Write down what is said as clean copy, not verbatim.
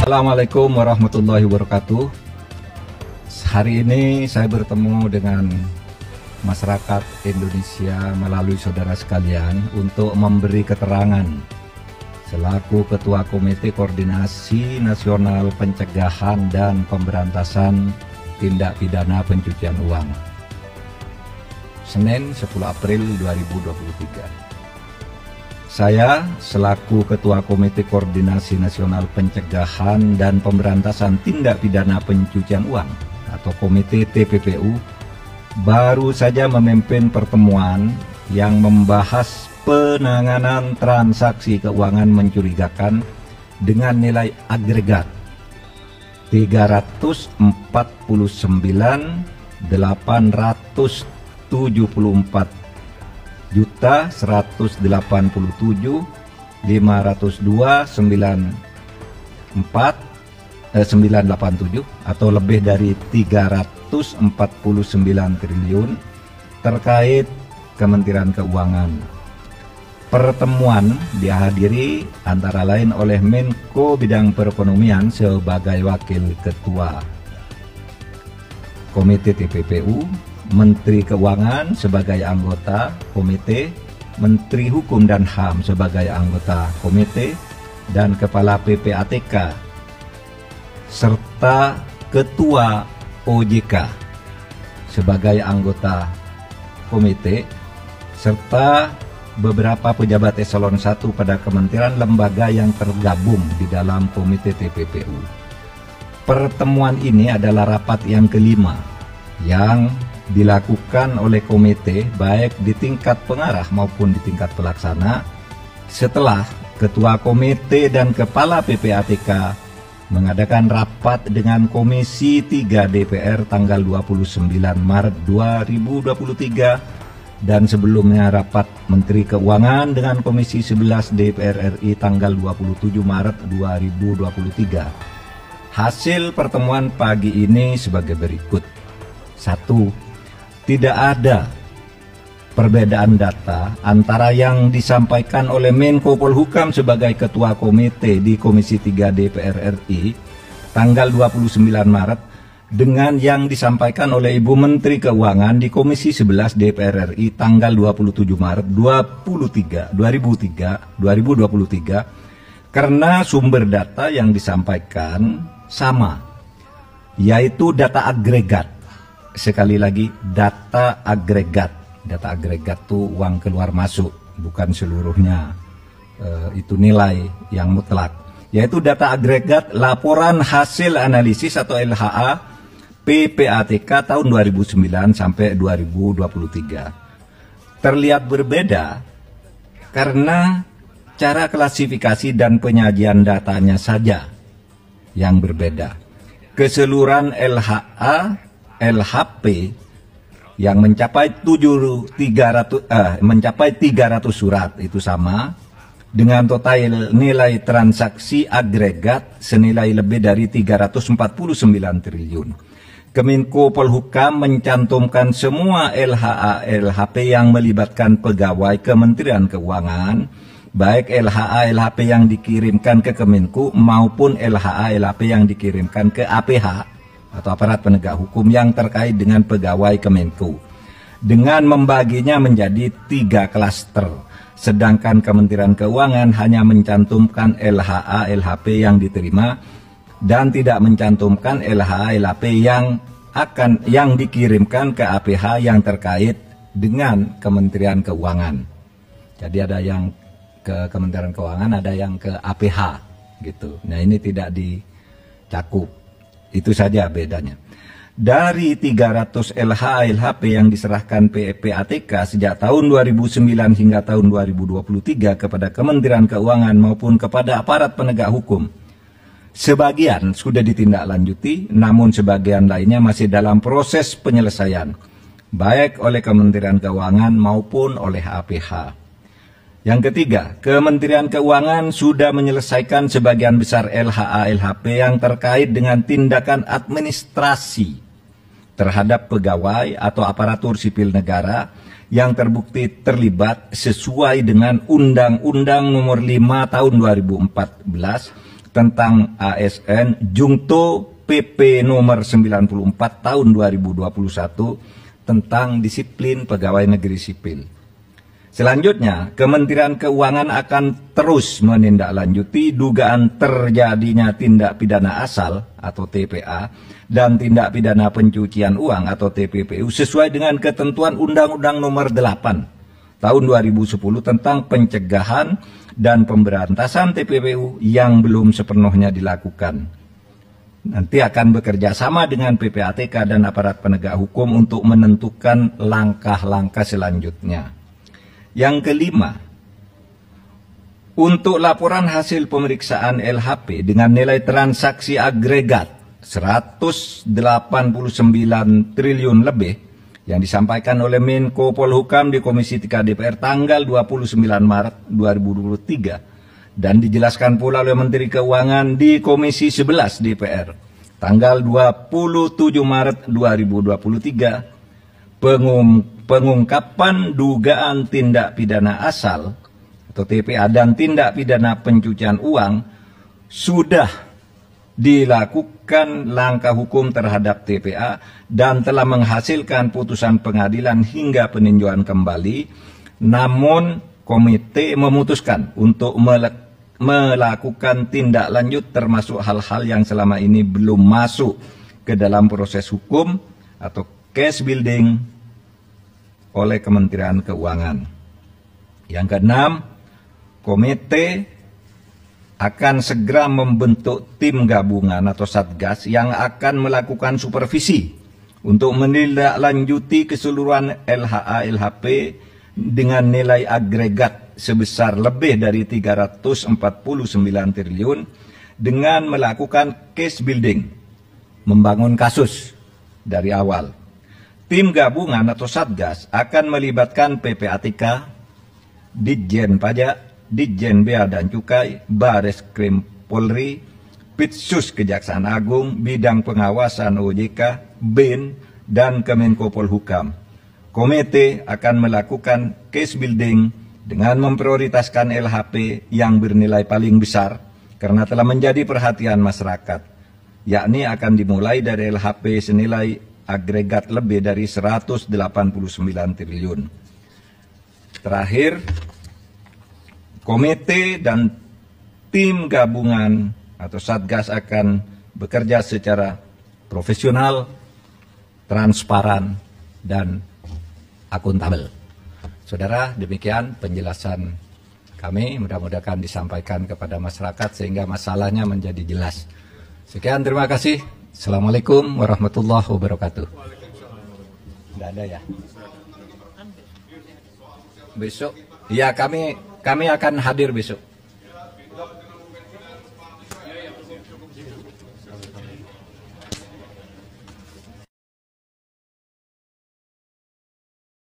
Assalamualaikum warahmatullahi wabarakatuh. Hari ini saya bertemu dengan masyarakat Indonesia melalui saudara sekalian untuk memberi keterangan selaku Ketua Komite Koordinasi Nasional Pencegahan dan Pemberantasan Tindak Pidana Pencucian Uang. Senin 10 April 2023. Saya selaku Ketua Komite Koordinasi Nasional Pencegahan dan Pemberantasan Tindak Pidana Pencucian Uang atau Komite TPPU baru saja memimpin pertemuan yang membahas penanganan transaksi keuangan mencurigakan dengan nilai agregat 349.874 juta 187.502.94 987 atau lebih dari 349 triliun terkait Kementerian Keuangan. Pertemuan dihadiri antara lain oleh Menko Bidang Perekonomian sebagai Wakil Ketua Komite TPPU, Menteri Keuangan sebagai anggota komite, Menteri Hukum dan HAM sebagai anggota komite, dan Kepala PPATK, serta Ketua OJK sebagai anggota komite, serta beberapa pejabat eselon 1 pada kementerian lembaga yang tergabung di dalam komite TPPU. Pertemuan ini adalah rapat yang kelima yang dilakukan oleh komite baik di tingkat pengarah maupun di tingkat pelaksana setelah Ketua Komite dan Kepala PPATK mengadakan rapat dengan Komisi 3 DPR tanggal 29 Maret 2023 dan sebelumnya rapat Menteri Keuangan dengan Komisi 11 DPR RI tanggal 27 Maret 2023. Hasil pertemuan pagi ini sebagai berikut. 1. Tidak ada perbedaan data antara yang disampaikan oleh Menko Polhukam sebagai Ketua Komite di Komisi 3 DPR RI tanggal 29 Maret dengan yang disampaikan oleh Ibu Menteri Keuangan di Komisi 11 DPR RI tanggal 27 Maret 2023 karena sumber data yang disampaikan sama, yaitu data agregat. Sekali lagi, data agregat. Data agregat itu uang keluar masuk, bukan seluruhnya itu nilai yang mutlak. Yaitu data agregat laporan hasil analisis atau LHA PPATK tahun 2009 sampai 2023. Terlihat berbeda karena cara klasifikasi dan penyajian datanya saja yang berbeda. Keseluruhan LHP yang mencapai 300 surat itu sama dengan total nilai transaksi agregat senilai lebih dari 349 triliun. Kemenko Polhukam mencantumkan semua LHA-LHP yang melibatkan pegawai Kementerian Keuangan, baik LHA-LHP yang dikirimkan ke Kemenku maupun LHA-LHP yang dikirimkan ke APH atau aparat penegak hukum yang terkait dengan pegawai Kemenku, dengan membaginya menjadi 3 klaster, sedangkan Kementerian Keuangan hanya mencantumkan LHA-LHP yang diterima dan tidak mencantumkan LHA-LHP yang dikirimkan ke APH yang terkait dengan Kementerian Keuangan. Jadi ada yang ke Kementerian Keuangan, ada yang ke APH gitu. Nah, ini tidak dicakup. Itu saja bedanya. Dari 300 LHA-LHP yang diserahkan PPATK sejak tahun 2009 hingga tahun 2023 kepada Kementerian Keuangan maupun kepada aparat penegak hukum, sebagian sudah ditindaklanjuti, namun sebagian lainnya masih dalam proses penyelesaian, baik oleh Kementerian Keuangan maupun oleh APH. Yang ketiga, Kementerian Keuangan sudah menyelesaikan sebagian besar LHA-LHP yang terkait dengan tindakan administrasi terhadap pegawai atau aparatur sipil negara yang terbukti terlibat sesuai dengan Undang-Undang Nomor 5 Tahun 2014 tentang ASN Jungto PP nomor 94 tahun 2021 tentang disiplin pegawai negeri sipil. Selanjutnya, Kementerian Keuangan akan terus menindaklanjuti dugaan terjadinya tindak pidana asal atau TPA dan tindak pidana pencucian uang atau TPPU sesuai dengan ketentuan Undang-Undang Nomor 8 tahun 2010 tentang pencegahan dan pemberantasan TPPU yang belum sepenuhnya dilakukan. Nanti akan bekerja sama dengan PPATK dan aparat penegak hukum untuk menentukan langkah-langkah selanjutnya. Yang kelima, untuk laporan hasil pemeriksaan LHP dengan nilai transaksi agregat 189 triliun lebih yang disampaikan oleh Menko Polhukam di Komisi 3 DPR tanggal 29 Maret 2023 dan dijelaskan pula oleh Menteri Keuangan di Komisi 11 DPR tanggal 27 Maret 2023, pengungkapan dugaan tindak pidana asal atau TPA dan tindak pidana pencucian uang sudah dilakukan langkah hukum terhadap TPA dan telah menghasilkan putusan pengadilan hingga peninjauan kembali. Namun komite memutuskan untuk melakukan tindak lanjut termasuk hal-hal yang selama ini belum masuk ke dalam proses hukum atau case building oleh Kementerian Keuangan. Yang keenam, komite akan segera membentuk tim gabungan atau satgas yang akan melakukan supervisi untuk menindaklanjuti keseluruhan LHA LHP dengan nilai agregat sebesar lebih dari 349 triliun dengan melakukan case building, membangun kasus dari awal. Tim gabungan atau satgas akan melibatkan PPATK, Ditjen Pajak, Ditjen Bea dan Cukai, Bareskrim Polri, Pitsus Kejaksaan Agung, Bidang Pengawasan OJK, BIN, dan Kemenko Polhukam. Komite akan melakukan case building dengan memprioritaskan LHP yang bernilai paling besar karena telah menjadi perhatian masyarakat, yakni akan dimulai dari LHP senilai agregat lebih dari 189 triliun. Terakhir, komite dan tim gabungan atau satgas akan bekerja secara profesional, transparan, dan akuntabel. Saudara, demikian penjelasan kami, mudah-mudahan disampaikan kepada masyarakat sehingga masalahnya menjadi jelas. Sekian, terima kasih. Assalamualaikum warahmatullahi wabarakatuh. Tidak ada ya? Besok? Ya, kami akan hadir besok.